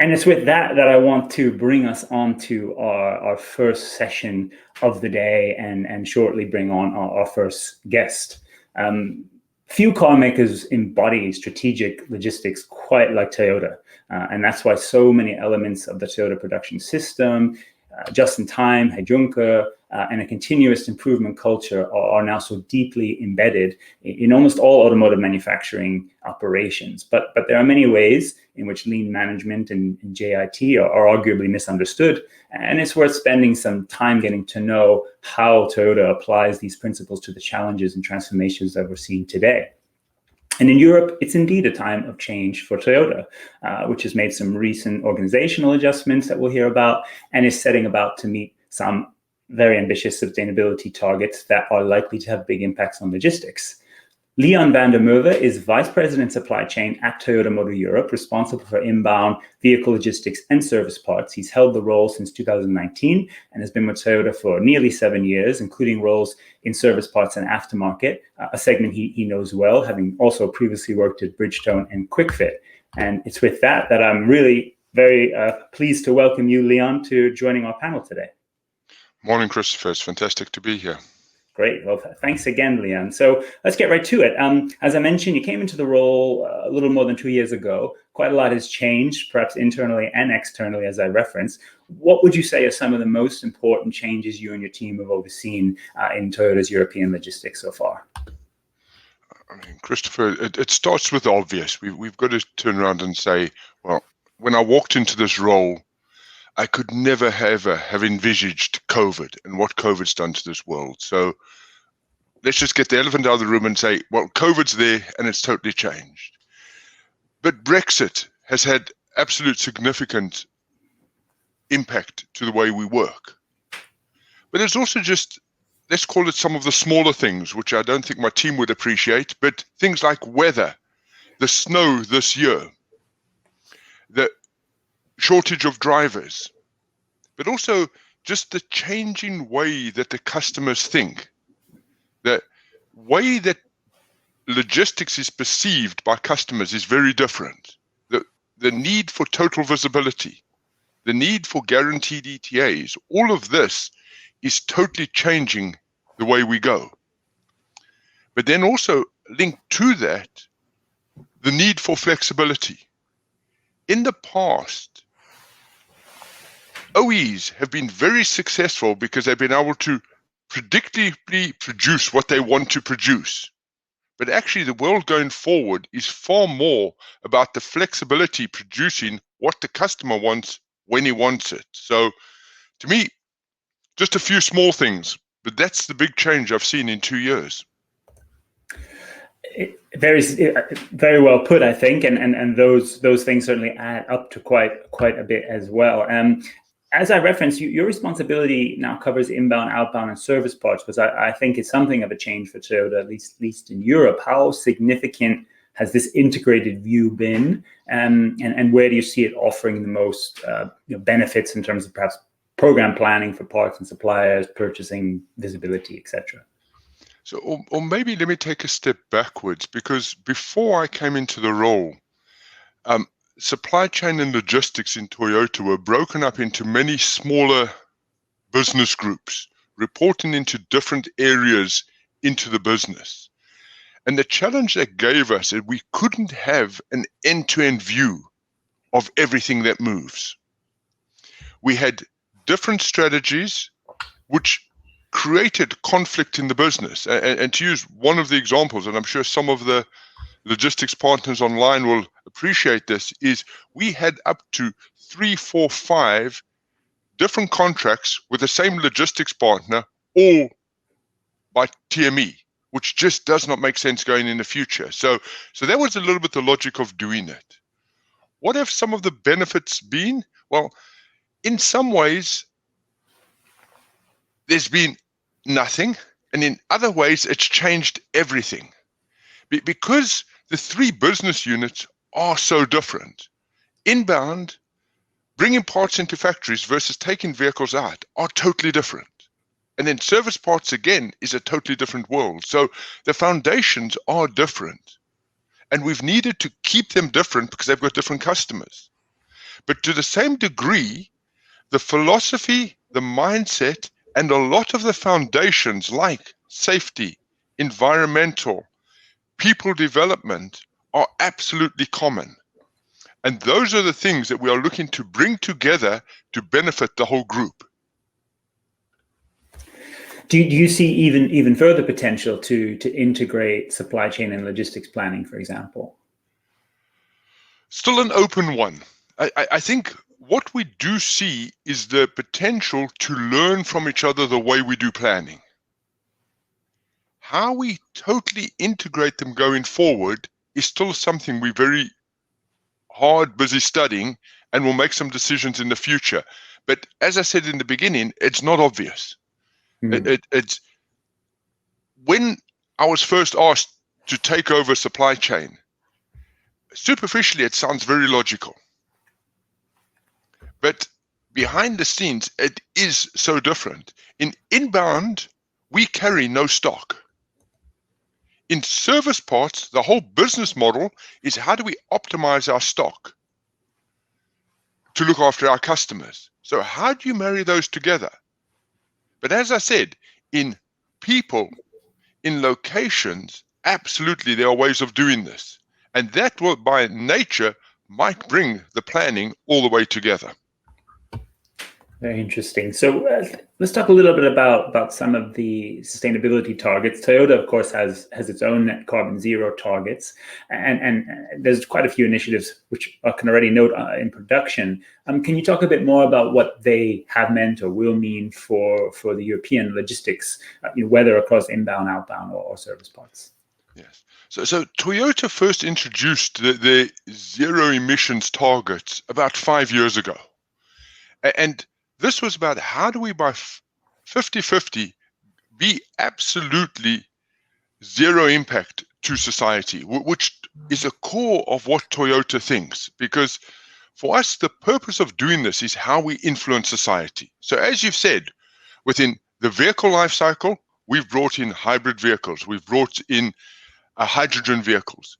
And it's with that I want to bring us on to our first session of the day and shortly bring on our first guest. Few car makers embody strategic logistics quite like Toyota. And that's why so many elements of the Toyota production system, just-in-time, Hejunka, and a continuous improvement culture are now so deeply embedded in almost all automotive manufacturing operations. But there are many ways in which lean management and JIT are arguably misunderstood. And it's worth spending some time getting to know how Toyota applies these principles to the challenges and transformations that we're seeing today. And in Europe, it's indeed a time of change for Toyota, which has made some recent organizational adjustments that we'll hear about and is setting about to meet some very ambitious sustainability targets that are likely to have big impacts on logistics. Leon van der Merwe is Vice President Supply Chain at Toyota Motor Europe, responsible for inbound vehicle logistics and service parts. He's held the role since 2019 and has been with Toyota for nearly 7 years, including roles in service parts and aftermarket, a segment he knows well, having also previously worked at Bridgestone and QuickFit. And it's with that I'm really very pleased to welcome you, Leon, to joining our panel today. Morning, Christopher. It's fantastic to be here. Great. Well, thanks again, Leon. So let's get right to it. As I mentioned, you came into the role a little more than 2 years ago. Quite a lot has changed, perhaps internally and externally, as I referenced. What would you say are some of the most important changes you and your team have overseen in Toyota's European logistics so far? I mean, Christopher, it starts with the obvious. We've got to turn around and say, well, when I walked into this role, I could never have envisaged COVID and what COVID's done to this world. So let's just get the elephant out of the room and say, well, COVID's there and it's totally changed. But Brexit has had absolute significant impact to the way we work. But it's also just, let's call it some of the smaller things, which I don't think my team would appreciate, but things like weather, the snow this year, the shortage of drivers, but also just the changing way that the customers think, the way that logistics is perceived by customers is very different. The need for total visibility, the need for guaranteed ETAs, all of this is totally changing the way we go. But then also linked to that, the need for flexibility. In the past, OEs have been very successful because they've been able to predictably produce what they want to produce. But actually, the world going forward is far more about the flexibility producing what the customer wants when he wants it. So to me, just a few small things, but that's the big change I've seen in 2 years. Very well put, I think, and those things certainly add up to quite a bit as well. As I referenced, your responsibility now covers inbound, outbound, and service parts, which I think is something of a change for Toyota, at least in Europe. How significant has this integrated view been, and where do you see it offering the most benefits in terms of perhaps program planning for parts and suppliers, purchasing, visibility, etc.? So, or maybe let me take a step backwards, because before I came into the role, supply chain and logistics in Toyota were broken up into many smaller business groups, reporting into different areas into the business. And the challenge that gave us is we couldn't have an end-to-end view of everything that moves. We had different strategies which created conflict in the business. And to use one of the examples, and I'm sure some of the logistics partners online will appreciate this, is we had up to 3, 4, 5 different contracts with the same logistics partner, all by TME, which just does not make sense going in the future. So that was a little bit the logic of doing it. What have some of the benefits been? Well, in some ways, there's been nothing, and in other ways, it's changed everything. Because the 3 business units are so different. Inbound, bringing parts into factories versus taking vehicles out are totally different. And then service parts, again, is a totally different world. So the foundations are different. And we've needed to keep them different because they've got different customers. But to the same degree, the philosophy, the mindset, and a lot of the foundations like safety, environmental, people development are absolutely common. And those are the things that we are looking to bring together to benefit the whole group. Do you see even further potential to integrate supply chain and logistics planning, for example? Still an open one. I think what we do see is the potential to learn from each other the way we do planning. How we totally integrate them going forward is still something we're very hard, busy studying, and we'll make some decisions in the future. But as I said in the beginning, it's not obvious. It's when I was first asked to take over supply chain, superficially it sounds very logical. But behind the scenes, it is so different. In inbound, we carry no stock. In service parts, the whole business model is how do we optimize our stock to look after our customers. So how do you marry those together? But as I said, in people, in locations, absolutely there are ways of doing this. And that will, by nature, might bring the planning all the way together. Very interesting. So let's talk a little bit about some of the sustainability targets. Toyota, of course, has its own net carbon zero targets, and there's quite a few initiatives which I can already note in production. Can you talk a bit more about what they have meant or will mean for the European logistics, whether across inbound, outbound, or service parts? Yes. So Toyota first introduced the zero emissions targets about 5 years ago. And this was about how do we by 50-50 be absolutely zero impact to society, which is a core of what Toyota thinks. Because for us, the purpose of doing this is how we influence society. So as you've said, within the vehicle life cycle, we've brought in hybrid vehicles. We've brought in hydrogen vehicles.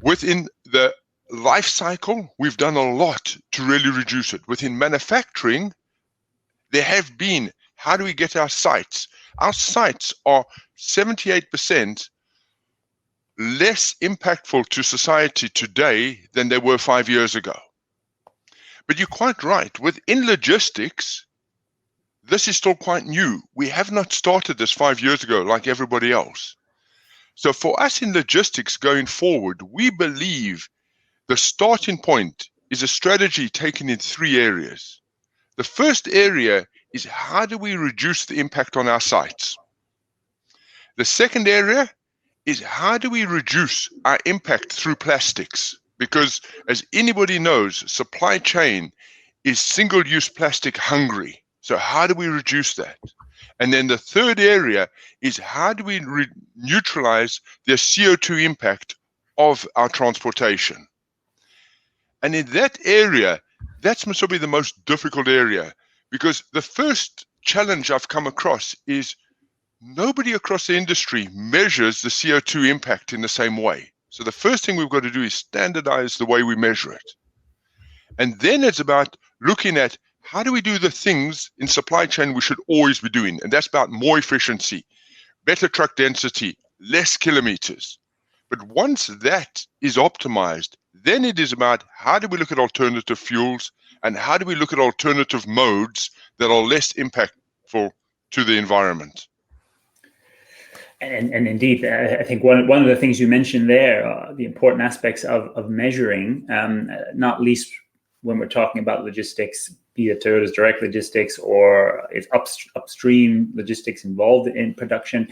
Within the life cycle, we've done a lot to really reduce it. Within manufacturing, there have been, how do we get our sites? Our sites are 78% less impactful to society today than they were 5 years ago. But you're quite right. Within logistics, this is still quite new. We have not started this 5 years ago like everybody else. So for us in logistics going forward, we believe the starting point is a strategy taken in 3 areas. The first area is how do we reduce the impact on our sites? The second area is how do we reduce our impact through plastics? Because as anybody knows, supply chain is single-use plastic hungry. So how do we reduce that? And then the third area is how do we neutralize the CO2 impact of our transportation? And in that area, that's must be the most difficult area, because the first challenge I've come across is nobody across the industry measures the CO2 impact in the same way. So the first thing we've got to do is standardize the way we measure it. And then it's about looking at how do we do the things in supply chain we should always be doing. And that's about more efficiency, better truck density, less kilometers. But once that is optimized, then it is about how do we look at alternative fuels and how do we look at alternative modes that are less impactful to the environment. And indeed, I think one of the things you mentioned there, the important aspects of measuring, not least when we're talking about logistics, be it Toyota's direct logistics or if upstream logistics involved in production.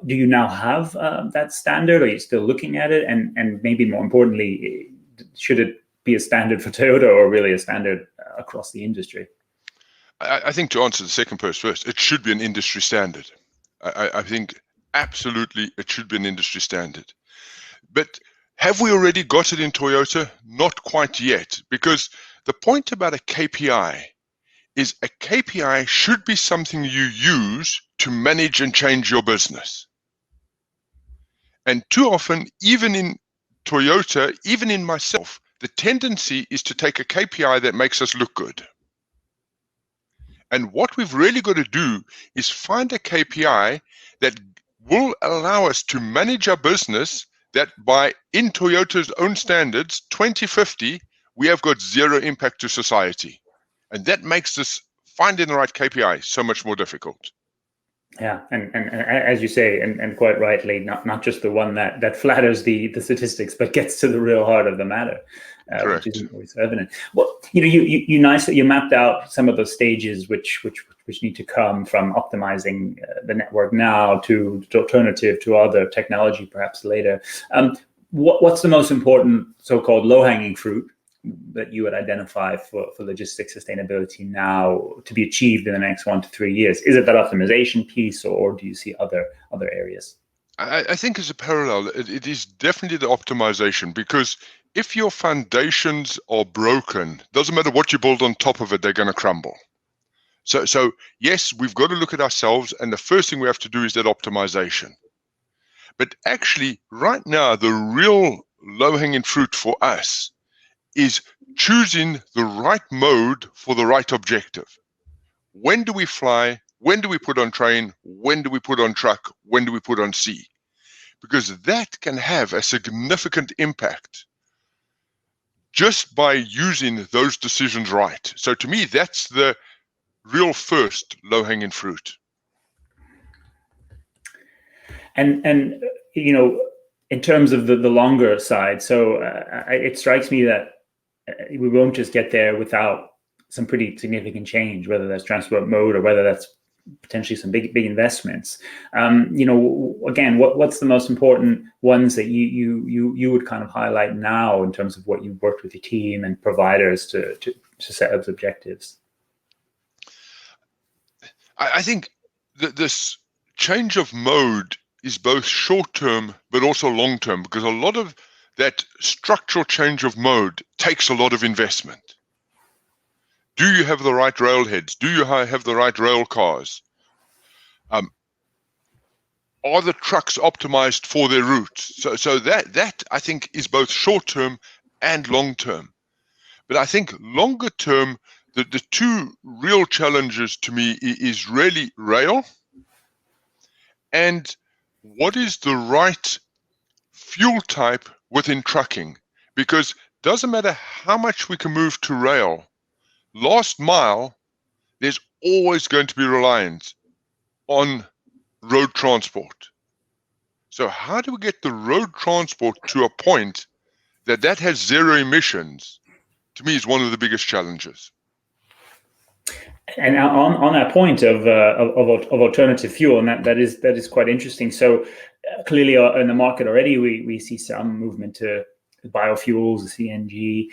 Do you now have that standard? Are you still looking at it? And maybe more importantly, should it be a standard for Toyota or really a standard across the industry? I think to answer the second part first, it should be an industry standard. I think absolutely it should be an industry standard. But have we already got it in Toyota? Not quite yet, because the point about a KPI is a KPI should be something you use to manage and change your business. And too often, even in Toyota, even in myself, the tendency is to take a KPI that makes us look good. And what we've really got to do is find a KPI that will allow us to manage our business that by, in Toyota's own standards, 2050, we have got zero impact to society. And that makes this finding the right KPI so much more difficult. Yeah, and as you say, and quite rightly, not just the one that flatters the statistics, but gets to the real heart of the matter, which isn't always evident. Well, you mapped out some of those stages which need to come, from optimizing the network now to alternative to other technology perhaps later. What's the most important so-called low-hanging fruit that you would identify for logistics sustainability now to be achieved in the next 1 to 3 years? Is it that optimization piece, or do you see other areas? I think as a parallel, it is definitely the optimization, because if your foundations are broken, doesn't matter what you build on top of it, they're going to crumble. So yes, we've got to look at ourselves, and the first thing we have to do is that optimization. But actually, right now, the real low-hanging fruit for us is choosing the right mode for the right objective. When do we fly? When do we put on train? When do we put on truck? When do we put on sea? Because that can have a significant impact just by using those decisions right. So to me, that's the real first low-hanging fruit. And in terms of the longer side, so it strikes me that we won't just get there without some pretty significant change, whether that's transport mode or whether that's potentially some big investments. Again, what's the most important ones that you would kind of highlight now in terms of what you've worked with your team and providers to set up objectives? I think that this change of mode is both short-term but also long-term, because a lot of that structural change of mode takes a lot of investment. Do you have the right railheads? Do you have the right rail cars? Are the trucks optimized for their routes? So that I think is both short-term and long-term. But I think longer-term, the two real challenges to me is really rail and what is the right fuel type within trucking, because it doesn't matter how much we can move to rail, last mile, there's always going to be reliance on road transport. So how do we get the road transport to a point that has zero emissions, to me, is one of the biggest challenges. And on that point of alternative fuel, and that is quite interesting. So clearly in the market already, we see some movement to biofuels, CNG.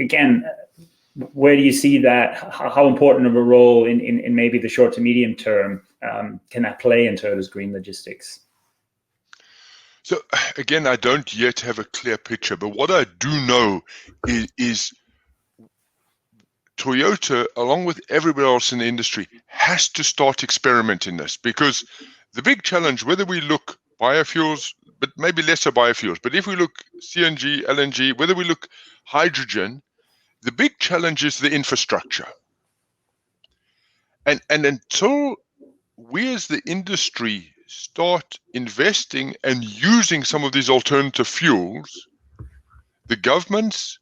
Again, where do you see that? How important of a role in maybe the short to medium term can that play in Toyota's green logistics? So again, I don't yet have a clear picture, but what I do know is Toyota, along with everybody else in the industry, has to start experimenting this, because the big challenge, whether we look biofuels, but maybe lesser biofuels, but if we look CNG, LNG, whether we look hydrogen, the big challenge is the infrastructure. And until we as the industry start investing and using some of these alternative fuels, the governments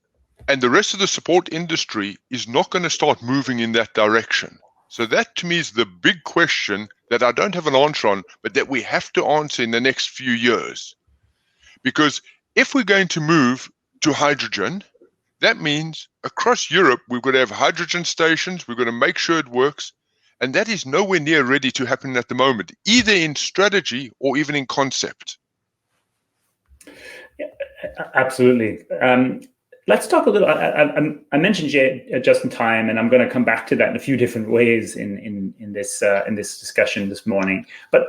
and the rest of the support industry is not going to start moving in that direction. So that to me is the big question that I don't have an answer on, but that we have to answer in the next few years. Because if we're going to move to hydrogen, that means across Europe, we've got to have hydrogen stations, we've got to make sure it works, and that is nowhere near ready to happen at the moment, either in strategy or even in concept. Yeah, absolutely. Let's talk a little. I mentioned just in time, and I'm going to come back to that in a few different ways in this discussion this morning. But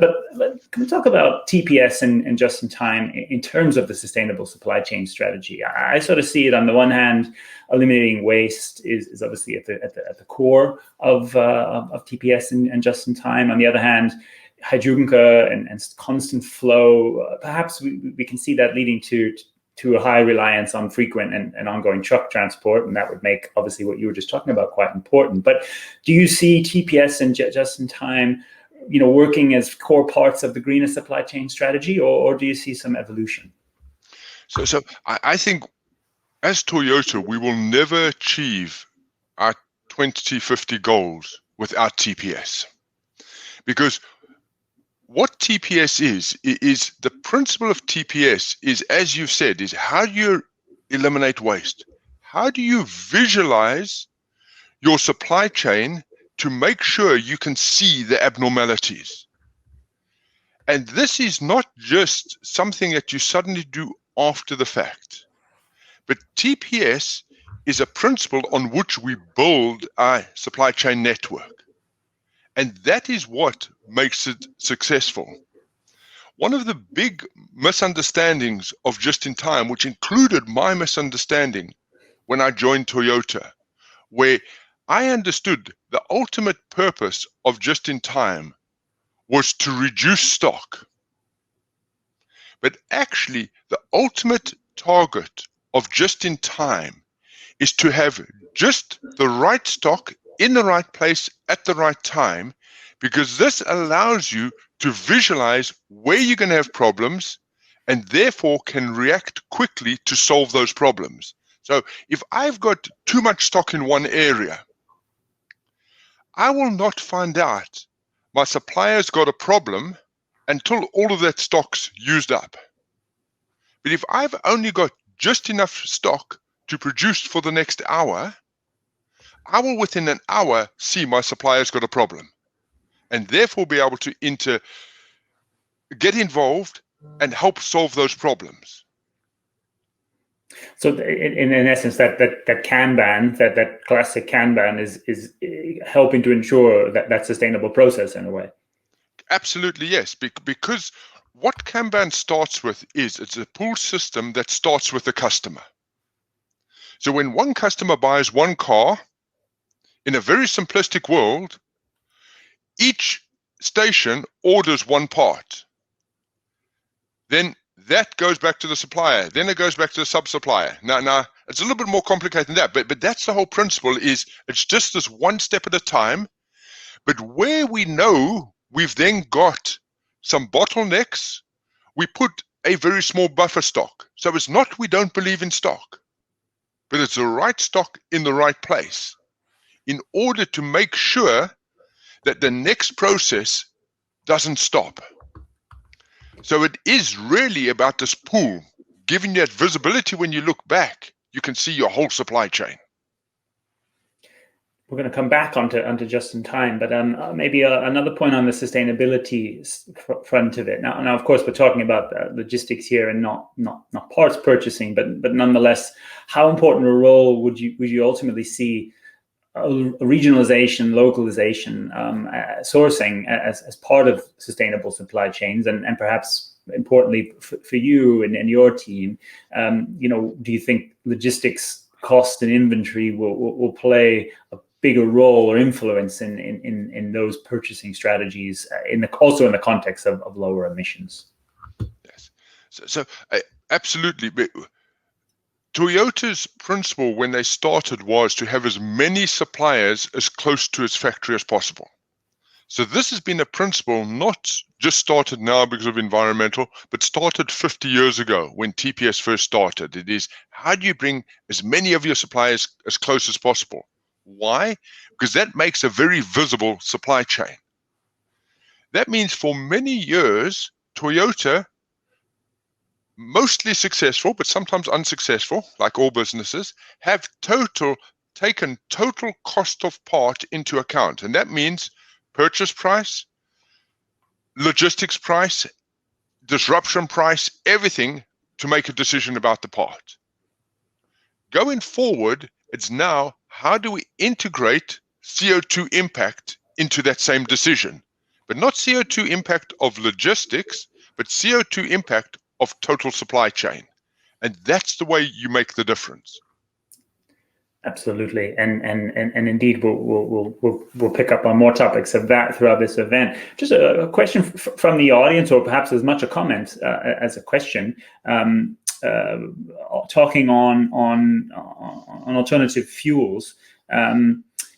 can we talk about TPS and just in time in terms of the sustainable supply chain strategy? I sort of see it on the one hand, eliminating waste is obviously at the core of TPS and just in time. On the other hand, Hydrugenke and constant flow. Perhaps we can see that leading to to a high reliance on frequent and ongoing truck transport, and that would make obviously what you were just talking about quite important. But do you see TPS and just-in-time, working as core parts of the greener supply chain strategy, or do you see some evolution? So I think as Toyota, we will never achieve our 2050 goals without TPS. Because what TPS is the principle of TPS is, as you've said, is how do you eliminate waste? How do you visualize your supply chain to make sure you can see the abnormalities? And this is not just something that you suddenly do after the fact, but TPS is a principle on which we build our supply chain network. And that is what makes it successful. One of the big misunderstandings of just-in-time, which included my misunderstanding when I joined Toyota, where I understood the ultimate purpose of just-in-time was to reduce stock. But actually, the ultimate target of just-in-time is to have just the right stock in the right place at the right time, because this allows you to visualize where you're going to have problems and therefore can react quickly to solve those problems. So if I've got too much stock in one area, I will not find out my supplier's got a problem until all of that stock's used up. But if I've only got just enough stock to produce for the next hour, I will within an hour see my supplier's got a problem and therefore be able to get involved and help solve those problems. So in essence, that Kanban, that classic Kanban is helping to ensure that sustainable process in a way. Absolutely, yes. Because what Kanban starts with is it's a pull system that starts with the customer. So when one customer buys one car, in a very simplistic world, each station orders one part. Then that goes back to the supplier. Then it goes back to the sub-supplier. Now, it's a little bit more complicated than that, but that's the whole principle. Is it's just this one step at a time. But where we know we've then got some bottlenecks, we put a very small buffer stock. So it's not we don't believe in stock, but it's the right stock in the right place in order to make sure that the next process doesn't stop. So it is really about this pool, giving you that visibility. When you look back, you can see your whole supply chain. We're going to come back onto just-in-time, but maybe another point on the sustainability front of it. Now, of course, we're talking about logistics here and not parts purchasing, but nonetheless, how important a role would you ultimately see regionalization, localization, sourcing as part of sustainable supply chains, and perhaps importantly for you and your team, do you think logistics cost and inventory will play a bigger role or influence in those purchasing strategies, also in the context of lower emissions? Yes, so absolutely. But Toyota's principle when they started was to have as many suppliers as close to its factory as possible. So this has been a principle not just started now because of environmental, but started 50 years ago when TPS first started. It is, how do you bring as many of your suppliers as close as possible? Why? Because that makes a very visible supply chain. That means for many years, Toyota, mostly successful, but sometimes unsuccessful, like all businesses, have taken total cost of part into account. And that means purchase price, logistics price, disruption price, everything to make a decision about the part. Going forward, it's now, how do we integrate CO2 impact into that same decision? But not CO2 impact of logistics, but CO2 impact of total supply chain. And that's the way you make the difference. Absolutely, and indeed, we'll pick up on more topics of that throughout this event. Just a question from the audience, or perhaps as much a comment as a question. talking on alternative fuels.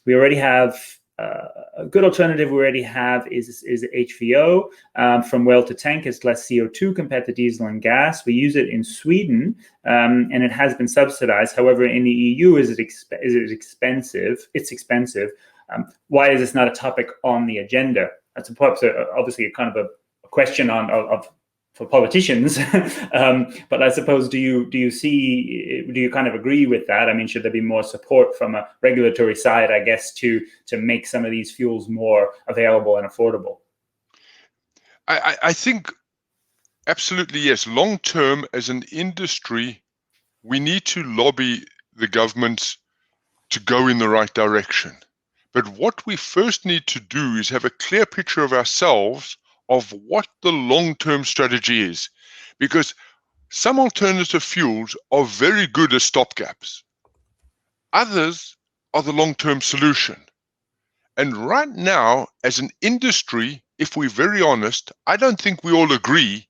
We already have a good alternative. We already have is HVO from well to tank. It's less CO2 compared to diesel and gas. We use it in Sweden, and it has been subsidized. However, in the EU, is it expensive? It's expensive. Why is this not a topic on the agenda? That's obviously a kind of a question for politicians, but I suppose do you kind of agree with that? I mean, should there be more support from a regulatory side, I guess, to make some of these fuels more available and affordable? I think absolutely yes. Long term, as an industry, we need to lobby the governments to go in the right direction. But what we first need to do is have a clear picture of ourselves of what the long-term strategy is, because some alternative fuels are very good as stopgaps. Others are the long-term solution. And right now, as an industry, if we're very honest, I don't think we all agree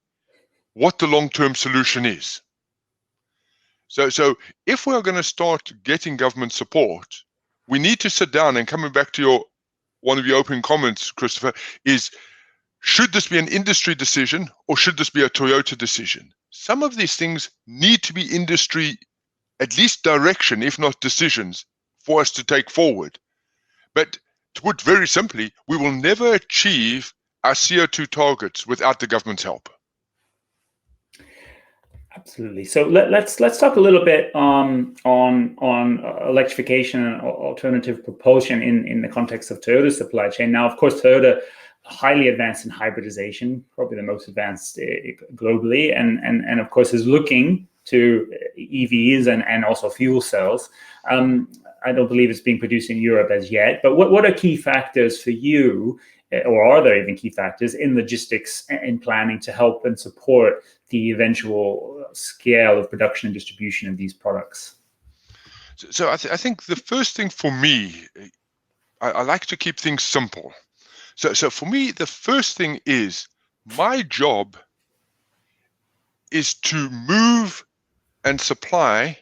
what the long-term solution is. So if we're going to start getting government support, we need to sit down, and coming back to one of your opening comments, Christopher, is should this be an industry decision or should this be a Toyota decision? Some of these things need to be industry, at least direction, if not decisions, for us to take forward. But to put very simply, we will never achieve our CO2 targets without the government's help. Absolutely. So let's talk a little bit on electrification and alternative propulsion in the context of Toyota's supply chain. Now, of course, Toyota highly advanced in hybridization, probably the most advanced globally, and of course is looking to EVs and also fuel cells. I don't believe it's being produced in Europe as yet, but what are key factors for you, or are there even key factors in logistics and planning to help and support the eventual scale of production and distribution of these products? So I think the first thing for me, I like to keep things simple. So for me, the first thing is my job is to move and supply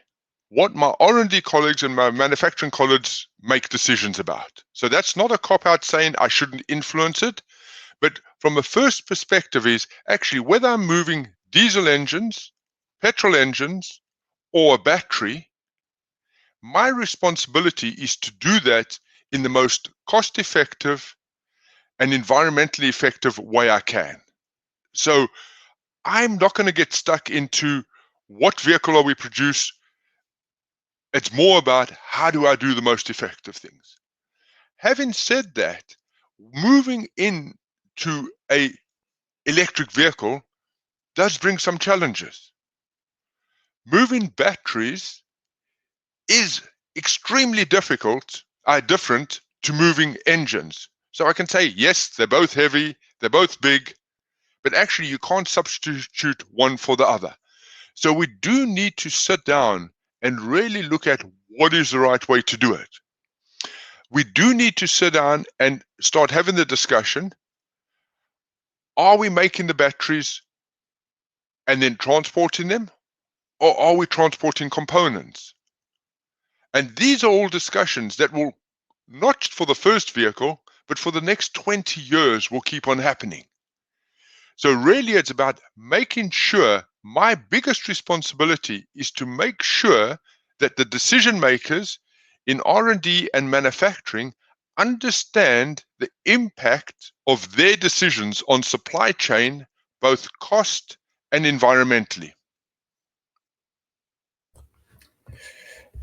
what my R&D colleagues and my manufacturing colleagues make decisions about. So that's not a cop-out saying I shouldn't influence it, but from a first perspective is actually whether I'm moving diesel engines, petrol engines, or a battery, my responsibility is to do that in the most cost-effective and environmentally effective way I can. So I'm not going to get stuck into what vehicle are we produce. It's more about how do I do the most effective things. Having said that, moving into a electric vehicle does bring some challenges. Moving batteries is extremely different to moving engines. So I can say, yes, they're both heavy, they're both big, but actually you can't substitute one for the other. So we do need to sit down and really look at what is the right way to do it. We do need to sit down and start having the discussion. Are we making the batteries and then transporting them? Or are we transporting components? And these are all discussions that will, not just for the first vehicle, but for the next 20 years will keep on happening. So really it's about making sure my biggest responsibility is to make sure that the decision makers in R&D and manufacturing understand the impact of their decisions on supply chain, both cost and environmentally.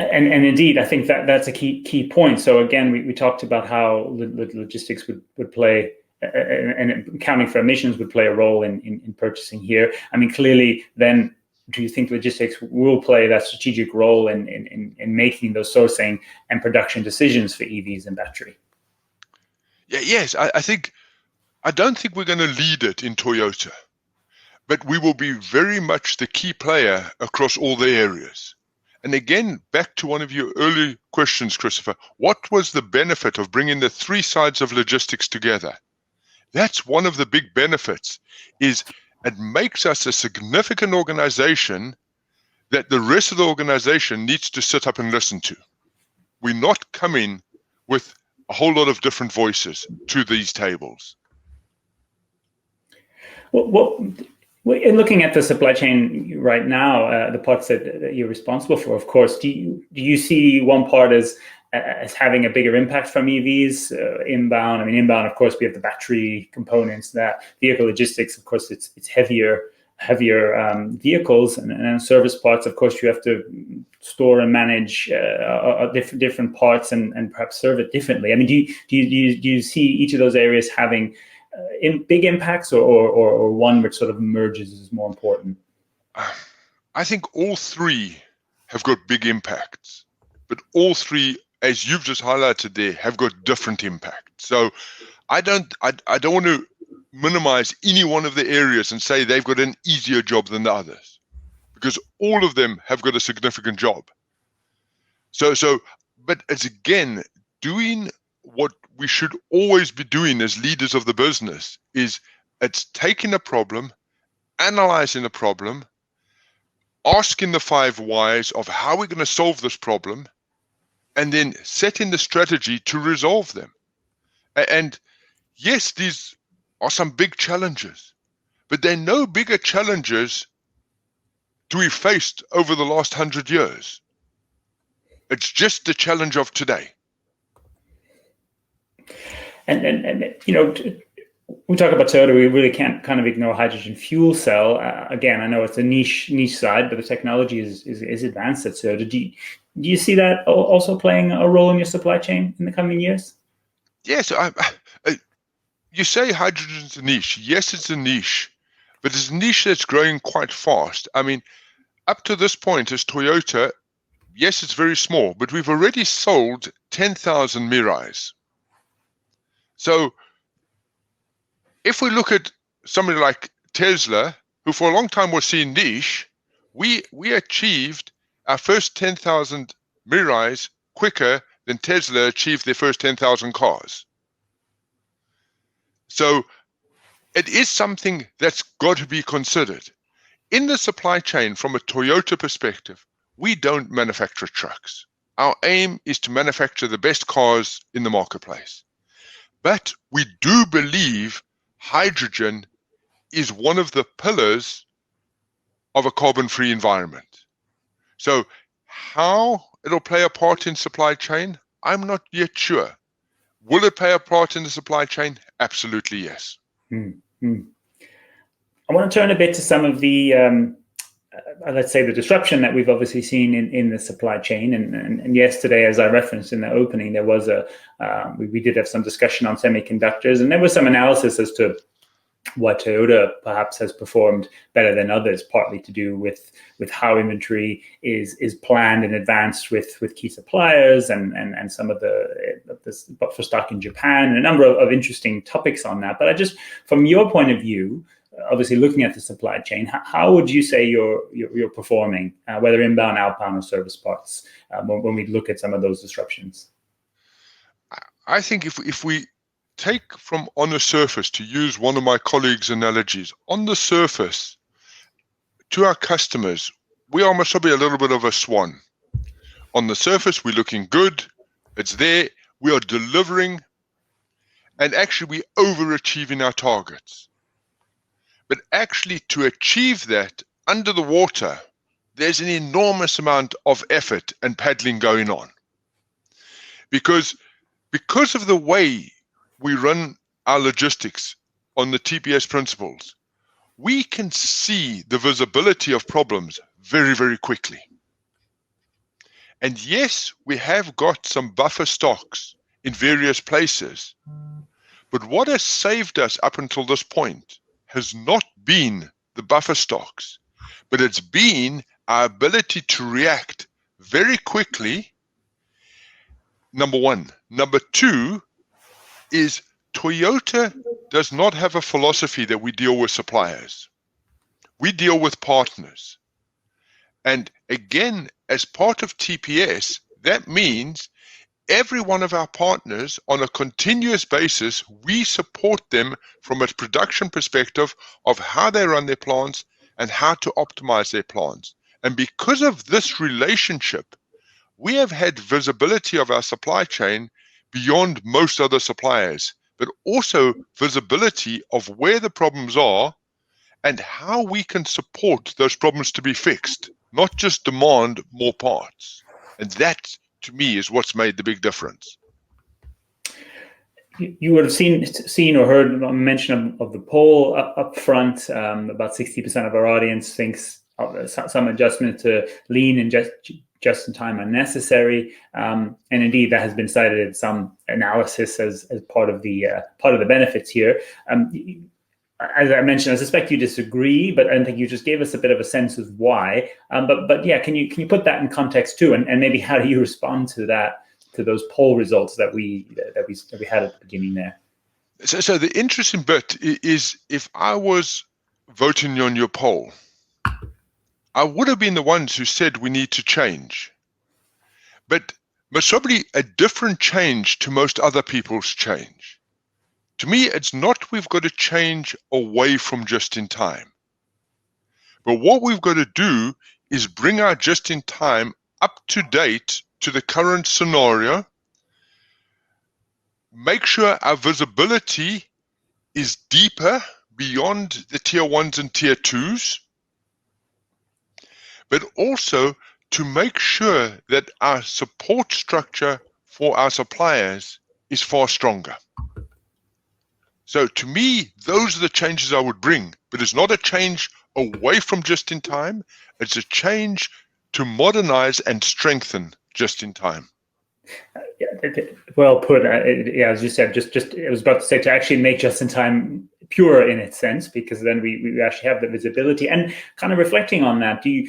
And indeed, I think that's a key point. So again, we talked about how logistics would play, and accounting for emissions would play a role in purchasing here. I mean, clearly, then do you think logistics will play that strategic role in making those sourcing and production decisions for EVs and battery? Yeah, yes, I don't think we're going to lead it in Toyota, but we will be very much the key player across all the areas. And again, back to one of your early questions, Christopher, what was the benefit of bringing the three sides of logistics together? That's one of the big benefits, is it makes us a significant organization that the rest of the organization needs to sit up and listen to. We're not coming with a whole lot of different voices to these tables. Well, in looking at the supply chain right now, the parts that you're responsible for, of course, do you see one part as having a bigger impact from EVs inbound? I mean, inbound, of course, we have the battery components, that vehicle logistics, of course, it's heavier vehicles, and service parts, of course, you have to store and manage different parts and perhaps serve it differently. I mean, do you see each of those areas having big impacts, or one which sort of emerges as more important? I think all three have got big impacts, but all three, as you've just highlighted there, have got different impacts. So I don't want to minimize any one of the areas and say they've got an easier job than the others, because all of them have got a significant job. But it's again doing what we should always be doing as leaders of the business, is it's taking a problem, analyzing the problem, asking the 5 whys of how we're going to solve this problem, and then setting the strategy to resolve them. And yes, these are some big challenges, but they're no bigger challenges to be faced over the last 100 years. It's just the challenge of today. And you know, we talk about Toyota, we really can't kind of ignore hydrogen fuel cell. Again, I know it's a niche side, but the technology is advanced at Toyota. Do you see that also playing a role in your supply chain in the coming years? Yes, you say hydrogen's a niche. Yes, it's a niche, but it's a niche that's growing quite fast. I mean, up to this point as Toyota, yes, it's very small, but we've already sold 10,000 Mirais. So if we look at somebody like Tesla, who for a long time was seen niche, we achieved our first 10,000 Mirais quicker than Tesla achieved their first 10,000 cars. So it is something that's got to be considered. In the supply chain, from a Toyota perspective, we don't manufacture trucks. Our aim is to manufacture the best cars in the marketplace. But we do believe hydrogen is one of the pillars of a carbon-free environment. So how it'll play a part in supply chain, I'm not yet sure. Will it play a part in the supply chain? Absolutely, yes. Mm-hmm. I want to turn a bit to some of the, let's say, the disruption that we've obviously seen in the supply chain. And yesterday, as I referenced in the opening, there was we did have some discussion on semiconductors, and there was some analysis as to why Toyota perhaps has performed better than others, partly to do with how inventory is planned in advance with key suppliers and some of the for stock in Japan, and a number of interesting topics on that. But I just, from your point of view, obviously looking at the supply chain, how would you say you're performing, whether inbound, outbound, or service parts, when we look at some of those disruptions? I think if we take from on the surface, to use one of my colleagues' analogies, on the surface, to our customers, we almost should be a little bit of a swan. On the surface, we're looking good. It's there. We are delivering. And actually, we're overachieving our targets. But actually, to achieve that under the water, there's an enormous amount of effort and paddling going on. Because of the way we run our logistics on the TPS principles, we can see the visibility of problems very, very quickly. And yes, we have got some buffer stocks in various places, but what has saved us up until this point has not been the buffer stocks, but it's been our ability to react very quickly, number one. Number two is Toyota does not have a philosophy that we deal with suppliers. We deal with partners. And again, as part of TPS, that means every one of our partners, on a continuous basis, we support them from a production perspective of how they run their plants and how to optimize their plants. And because of this relationship, we have had visibility of our supply chain beyond most other suppliers, but also visibility of where the problems are and how we can support those problems to be fixed, not just demand more parts. And that, to me, is what's made the big difference. You would have seen or heard a mention of the poll up front. About 60% of our audience thinks some adjustment to lean and just in time are necessary, and indeed that has been cited in some analysis as part of the benefits here. As I mentioned, I suspect you disagree, but I think you just gave us a bit of a sense of why. But yeah, can you put that in context too, and maybe how do you respond to that, to those poll results that we had at the beginning there? So the interesting bit is, if I was voting on your poll, I would have been the ones who said we need to change, but probably a different change to most other people's change. To me, it's not we've got to change away from just in time, but what we've got to do is bring our just in time up to date to the current scenario, make sure our visibility is deeper beyond the tier 1s and tier 2s, but also to make sure that our support structure for our suppliers is far stronger. So to me, those are the changes I would bring, but it's not a change away from just in time, it's a change to modernize and strengthen just in time. Well put. Yeah, as you said, just I was about to say, to actually make just in time pure in its sense, because then we actually have the visibility. And kind of reflecting on that, do you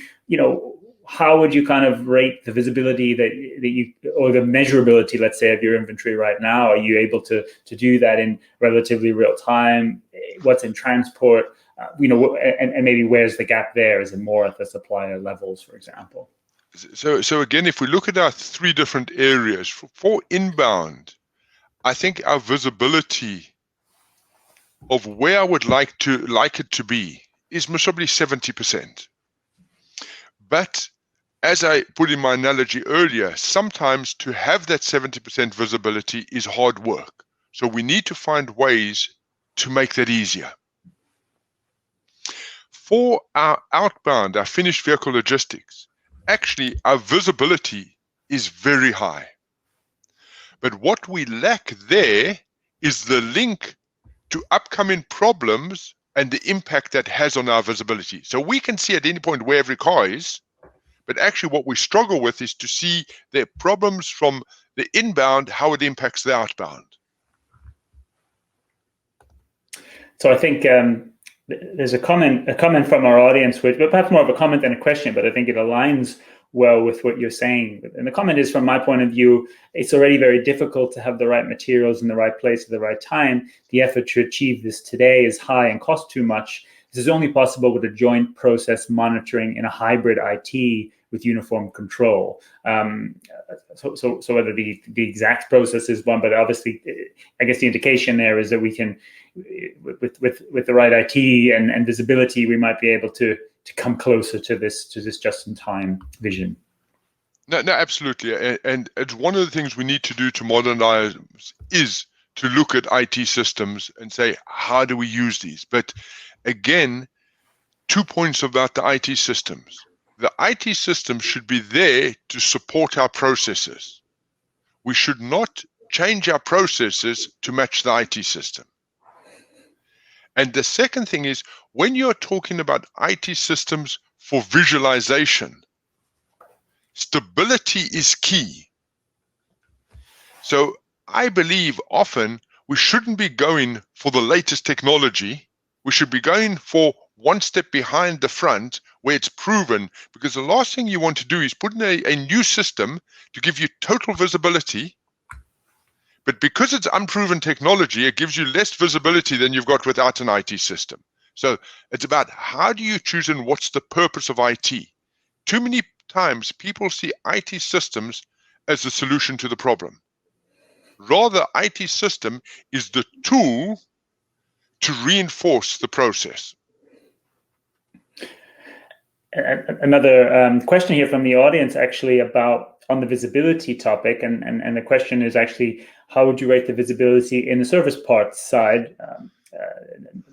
how would you kind of rate the visibility that you, or the measurability, let's say, of your inventory right now? Are you able to do that in relatively real time? What's in transport? And maybe where's the gap there? Is it more at the supplier levels, for example? So again, if we look at our three different areas, for inbound, I think our visibility of where I would like it to be is probably 70%. But as I put in my analogy earlier, sometimes to have that 70% visibility is hard work. So we need to find ways to make that easier. For our outbound, our finished vehicle logistics, actually our visibility is very high. But what we lack there is the link to upcoming problems and the impact that has on our visibility. So we can see at any point where every car is, but actually what we struggle with is to see the problems from the inbound, how it impacts the outbound. So I think there's a comment from our audience, which perhaps more of a comment than a question, but I think it aligns well with what you're saying. And the comment is, from my point of view, it's already very difficult to have the right materials in the right place at the right time. The effort to achieve this today is high and costs too much. This is only possible with a joint process monitoring in a hybrid IT with uniform control. So whether the exact process is one, but obviously, I guess the indication there is that we can, with the right IT and visibility, we might be able to come closer to this just-in-time vision. No, absolutely. And it's one of the things we need to do to modernize is to look at IT systems and say, how do we use these? But again, 2 points about the IT systems. The IT system should be there to support our processes. We should not change our processes to match the IT system. And the second thing is, when you're talking about IT systems for visualization, stability is key. So I believe often we shouldn't be going for the latest technology. We should be going for one step behind the front where it's proven, because the last thing you want to do is put in a new system to give you total visibility. But because it's unproven technology, it gives you less visibility than you've got without an IT system. So it's about how do you choose and what's the purpose of IT? Too many times people see IT systems as the solution to the problem. Rather, IT system is the tool to reinforce the process. Another question here from the audience, actually, about on the visibility topic, and the question is actually, how would you rate the visibility in the service parts side,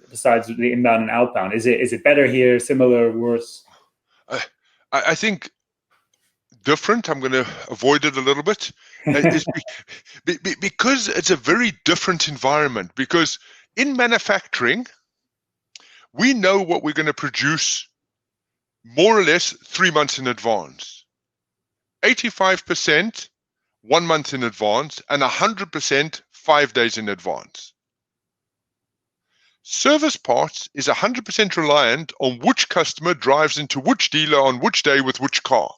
besides the inbound and outbound? Is it better here, similar, worse? I think different. I'm going to avoid it a little bit. Because it's a very different environment. Because in manufacturing, we know what we're going to produce more or less 3 months in advance. 85% 1 month in advance, and 100% 5 days in advance. Service parts is 100% reliant on which customer drives into which dealer on which day with which car.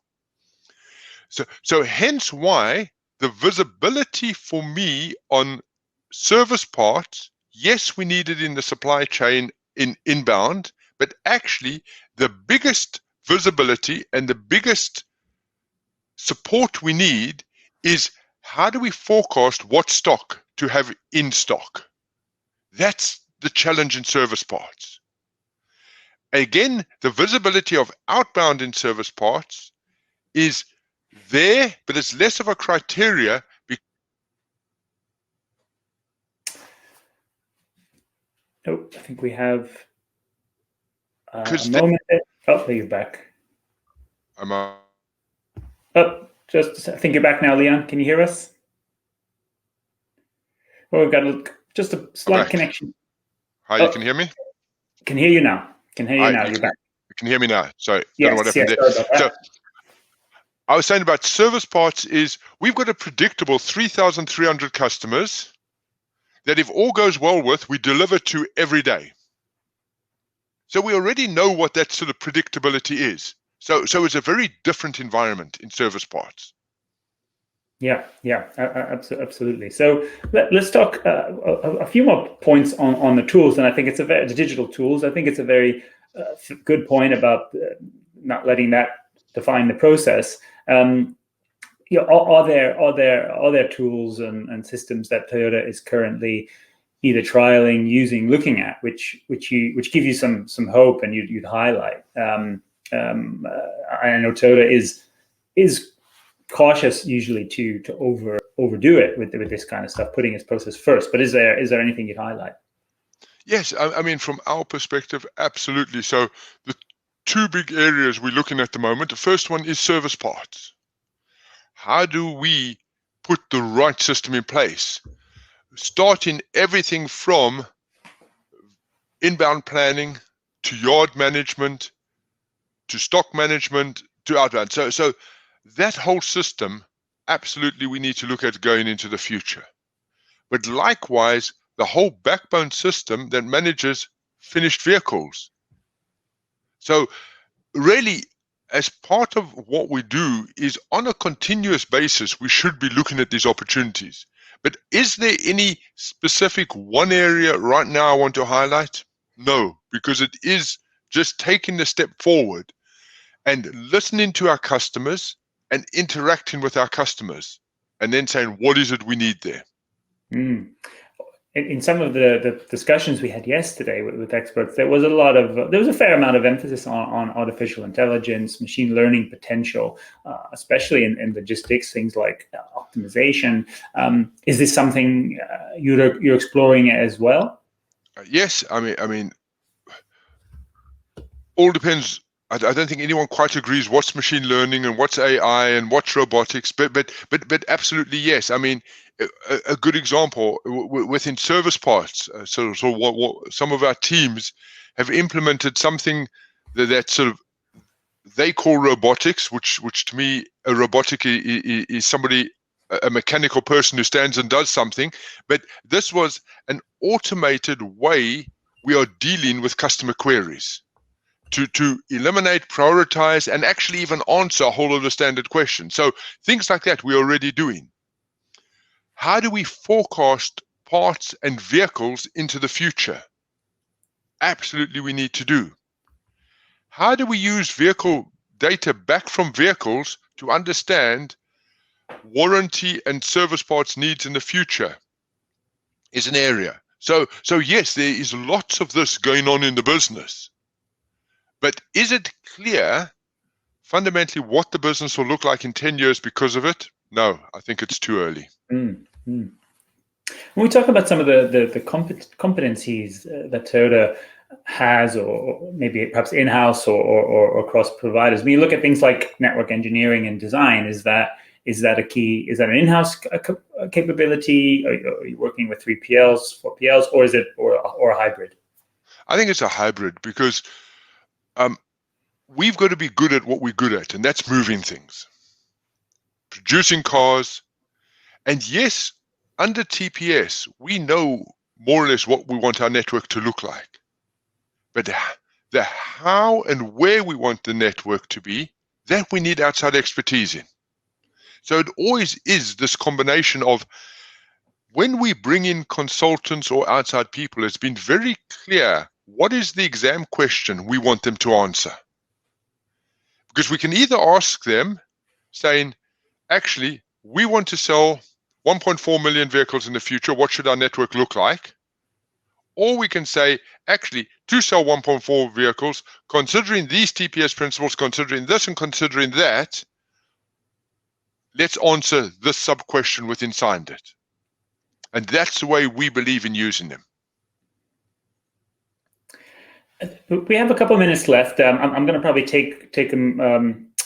So hence why the visibility for me on service parts, yes, we need it in the supply chain in inbound, but actually the biggest visibility and the biggest support we need is how do we forecast what stock to have in stock? That's the challenge in service parts. Again, the visibility of outbound in service parts is there, but it's less of a criteria. Oh, I think we have a moment. Oh, there you're back. I think you're back now, Leon. Can you hear us? Oh, we've got just a slight connection. Hi, you can hear me? Can hear you now. You're back. You can hear me now. Sorry, yes, don't know what happened there. Sorry about that. So, I was saying about service parts is we've got a predictable 3,300 customers that if all goes well with, we deliver to every day. So we already know what that sort of predictability is. So it's a very different environment in service parts. Yeah, absolutely. So let's talk a few more points on the tools, and I think it's the digital tools. I think it's a very good point about not letting that define the process. Are there tools and systems that Toyota is currently either trialing, using, looking at, which give you some hope and you'd highlight? I know Toyota is cautious usually to overdo it with this kind of stuff, putting its process first. But is there anything you'd highlight? Yes, I mean, from our perspective, absolutely. So the two big areas we're looking at the moment, the first one is service parts. How do we put the right system in place? Starting everything from inbound planning to yard management to stock management to outbound. So that whole system, absolutely, we need to look at going into the future. But likewise, the whole backbone system that manages finished vehicles. So really, as part of what we do is on a continuous basis, we should be looking at these opportunities. But is there any specific one area right now I want to highlight? No, because it is just taking the step forward and listening to our customers and interacting with our customers and then saying, what is it we need there? In some of the discussions we had yesterday with experts, there was a fair amount of emphasis on artificial intelligence, machine learning potential, especially in logistics, things like optimization. Is this something you're exploring as well? Yes, I mean, all depends. I don't think anyone quite agrees what's machine learning and what's AI and what's robotics, but absolutely yes. I mean, a good example within service parts. So what some of our teams have implemented something that sort of they call robotics, which to me a robotic is somebody, a mechanical person who stands and does something. But this was an automated way we are dealing with customer queries. To eliminate, prioritize, and actually even answer a whole lot of standard questions. So things like that we're already doing. How do we forecast parts and vehicles into the future? Absolutely we need to do. How do we use vehicle data back from vehicles to understand warranty and service parts needs in the future? Is an area. So yes, there is lots of this going on in the business. But is it clear fundamentally what the business will look like in 10 years because of it? No, I think it's too early. Mm, mm. When we talk about some of the competencies that Toyota has, or maybe perhaps in-house or across providers, when you look at things like network engineering and design, is that a key? Is that an in-house capability? Are you working with 3PLs, 4PLs, or is it or a hybrid? I think it's a hybrid because we've got to be good at what we're good at, and that's moving things, producing cars. And yes, under TPS, we know more or less what we want our network to look like. But the how and where we want the network to be, that we need outside expertise in. So it always is this combination of, when we bring in consultants or outside people, it's been very clear what is the exam question we want them to answer. Because we can either ask them saying, actually, we want to sell 1.4 million vehicles in the future. What should our network look like? Or we can say, actually, to sell 1.4 vehicles, considering these TPS principles, considering this and considering that, let's answer this sub-question with inside it. And that's the way we believe in using them. We have a couple of minutes left. I'm going to probably take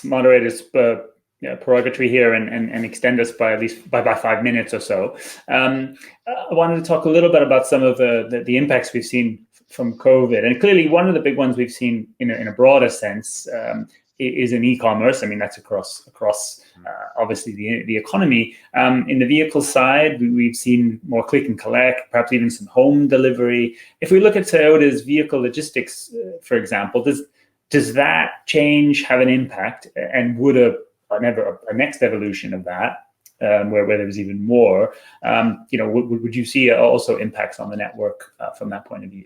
moderator's prerogative here and extend us by at least by 5 minutes or so. I wanted to talk a little bit about some of the impacts we've seen from COVID, and clearly one of the big ones we've seen in a broader sense is in e-commerce. I mean, that's across obviously the economy. In the vehicle side, we've seen more click and collect, perhaps even some home delivery. If we look at Toyota's vehicle logistics, for example, does that change have an impact? And would a next evolution of that, where there was even more, would you see also impacts on the network from that point of view?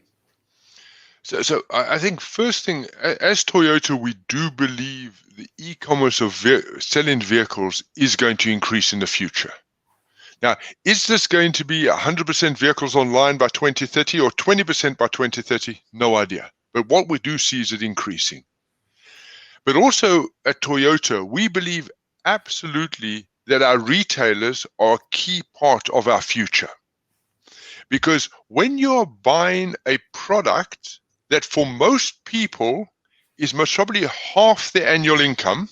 So I think first thing, as Toyota, we do believe the e-commerce of selling vehicles is going to increase in the future. Now, is this going to be 100% vehicles online by 2030 or 20% by 2030? No idea. But what we do see is it increasing. But also at Toyota, we believe absolutely that our retailers are a key part of our future. Because when you're buying a product that for most people is most probably half their annual income,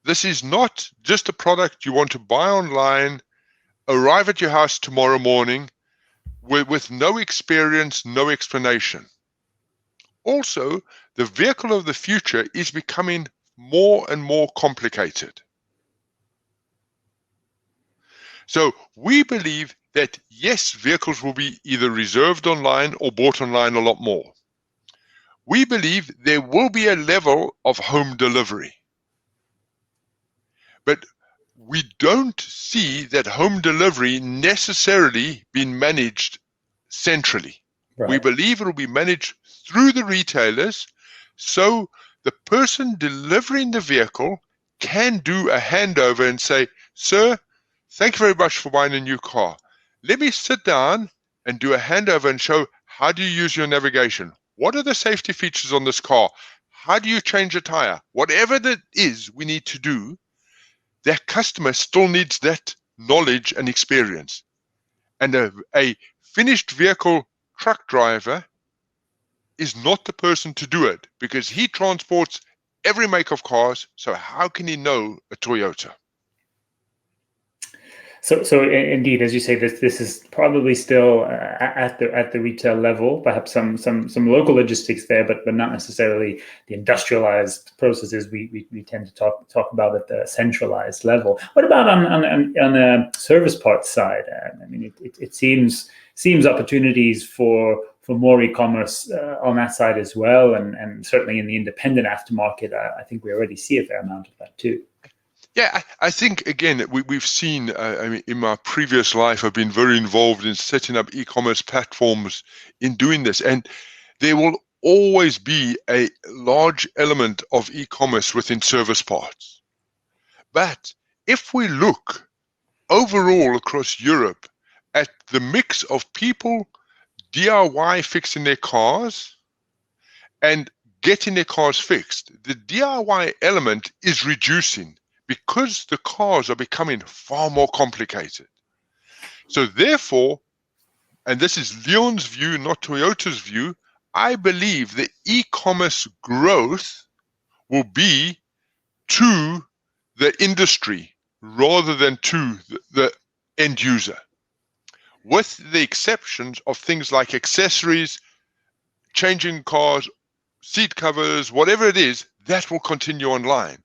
this is not just a product you want to buy online, arrive at your house tomorrow morning with no experience, no explanation. Also, the vehicle of the future is becoming more and more complicated. So we believe that, yes, vehicles will be either reserved online or bought online a lot more. We believe there will be a level of home delivery. But we don't see that home delivery necessarily being managed centrally. Right. We believe it will be managed through the retailers, so the person delivering the vehicle can do a handover and say, sir, thank you very much for buying a new car. Let me sit down and do a handover and show how do you use your navigation. What are the safety features on this car? How do you change a tire? Whatever that is we need to do, that customer still needs that knowledge and experience. And a finished vehicle truck driver is not the person to do it because he transports every make of cars. So how can he know a Toyota? So indeed, as you say, this is probably still at the retail level. Perhaps some local logistics there, but not necessarily the industrialized processes we tend to talk about at the centralized level. What about on the service parts side? I mean, it seems opportunities for more e-commerce on that side as well, and certainly in the independent aftermarket, I think we already see a fair amount of that too. Yeah, I think, again, we've seen, I mean, in my previous life, I've been very involved in setting up e-commerce platforms in doing this. And there will always be a large element of e-commerce within service parts. But if we look overall across Europe at the mix of people DIY fixing their cars and getting their cars fixed. The DIY element is reducing because the cars are becoming far more complicated. So therefore, and this is Leon's view, not Toyota's view, I believe the e-commerce growth will be to the industry rather than to the end user, with the exceptions of things like accessories, changing cars, seat covers, whatever it is, that will continue online.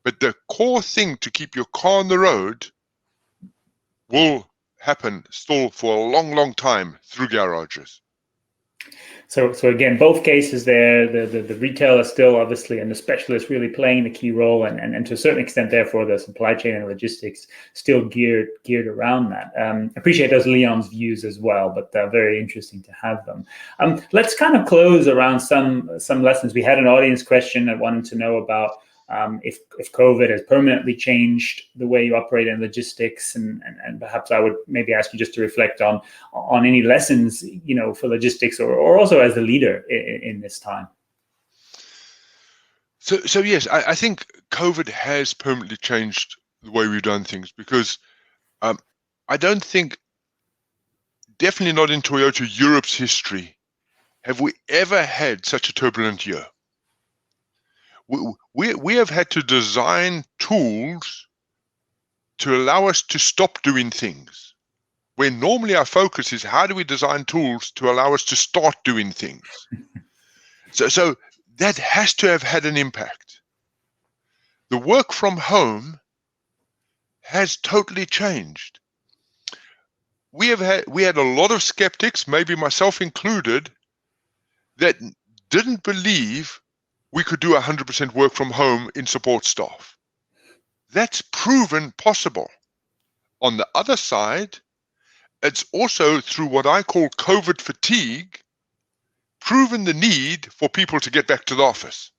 But the core thing to keep your car on the road will happen still for a long, long time through garages. So again, both cases there, the retailer still obviously and the specialist really playing the key role, and to a certain extent, therefore, the supply chain and logistics still geared around that. Appreciate those Leon's views as well, but very interesting to have them. Let's kind of close around some lessons. We had an audience question that wanted to know about if COVID has permanently changed the way you operate in logistics, and perhaps I would maybe ask you just to reflect on any lessons, for logistics or also as the leader in this time. So yes, I think COVID has permanently changed the way we've done things, because I don't think, definitely not in Toyota Europe's history, have we ever had such a turbulent year. We have had to design tools to allow us to stop doing things, where normally our focus is how do we design tools to allow us to start doing things. So that has to have had an impact. The work from home has totally changed. We had a lot of skeptics, maybe myself included, that didn't believe we could do 100% work from home in support staff. That's proven possible. On the other side, it's also, through what I call COVID fatigue, proven the need for people to get back to the office.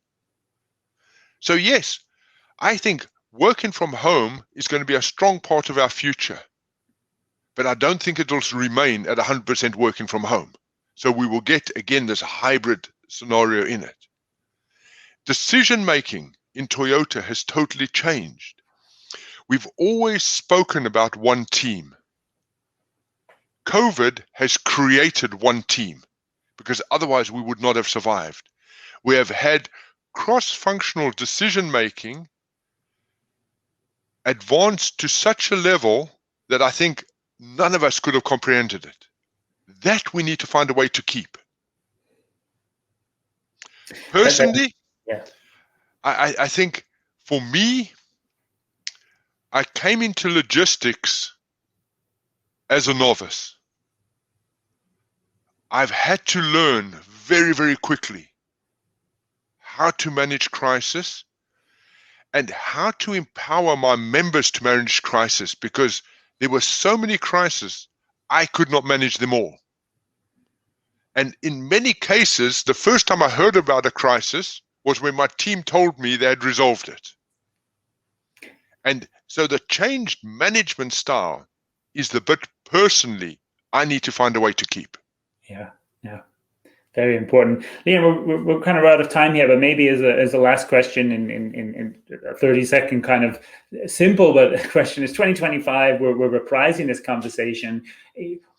So yes, I think working from home is going to be a strong part of our future, but I don't think it'll remain at 100% working from home. So we will get, again, this hybrid scenario in it. Decision-making in Toyota has totally changed. We've always spoken about one team. COVID has created one team, because otherwise we would not have survived. We have had cross-functional decision-making advanced to such a level that I think none of us could have comprehended it. That we need to find a way to keep. Personally, yeah. I think for me, I came into logistics as a novice. I've had to learn very, very quickly how to manage crisis and how to empower my members to manage crisis, because there were so many crises, I could not manage them all. And in many cases, the first time I heard about a crisis was when my team told me they had resolved it. And so the changed management style is the bit personally I need to find a way to keep. Yeah. Very important. Liam, we're kind of out of time here, but maybe as a last question in a 30-second kind of simple but question is 2025, we're reprising this conversation.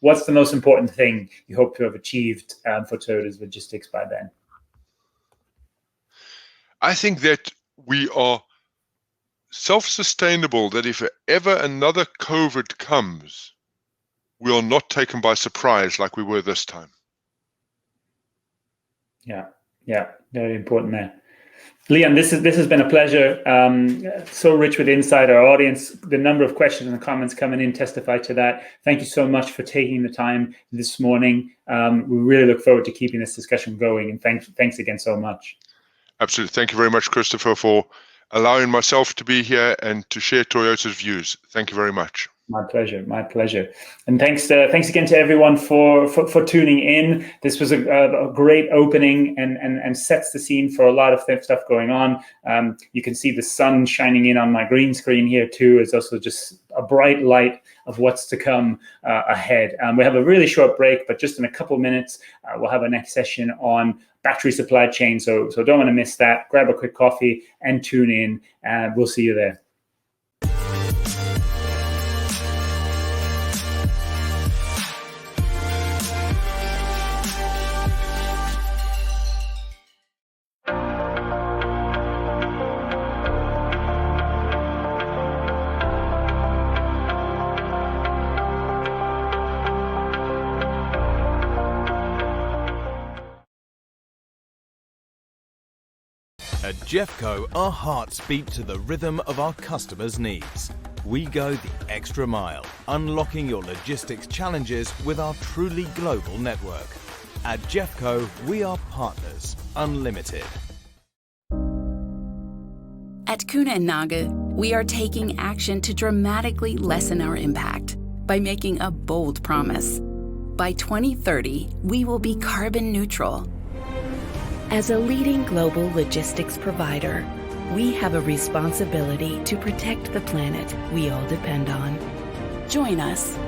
What's the most important thing you hope to have achieved for Toyota's logistics by then? I think that we are self-sustainable, that if ever another COVID comes, we are not taken by surprise like we were this time. Yeah, very important there. Liam, this has been a pleasure. So rich with insight. Our audience, the number of questions and comments coming in testify to that. Thank you so much for taking the time this morning. We really look forward to keeping this discussion going, and thanks again so much. Absolutely. Thank you very much, Christopher, for allowing myself to be here and to share Toyota's views. Thank you very much. My pleasure. My pleasure. And thanks again to everyone for tuning in. This was a great opening and sets the scene for a lot of stuff going on. You can see the sun shining in on my green screen here too. It's also just a bright light of what's to come ahead. We have a really short break, but just in a couple minutes, we'll have a next session on battery supply chain. So don't want to miss that. Grab a quick coffee and tune in. We'll see you there. At Jeffco, our hearts beat to the rhythm of our customers' needs. We go the extra mile, unlocking your logistics challenges with our truly global network. At Jeffco, we are partners, unlimited. At Kuehne + Nagel, we are taking action to dramatically lessen our impact by making a bold promise. By 2030, we will be carbon neutral. As a leading global logistics provider, we have a responsibility to protect the planet we all depend on. Join us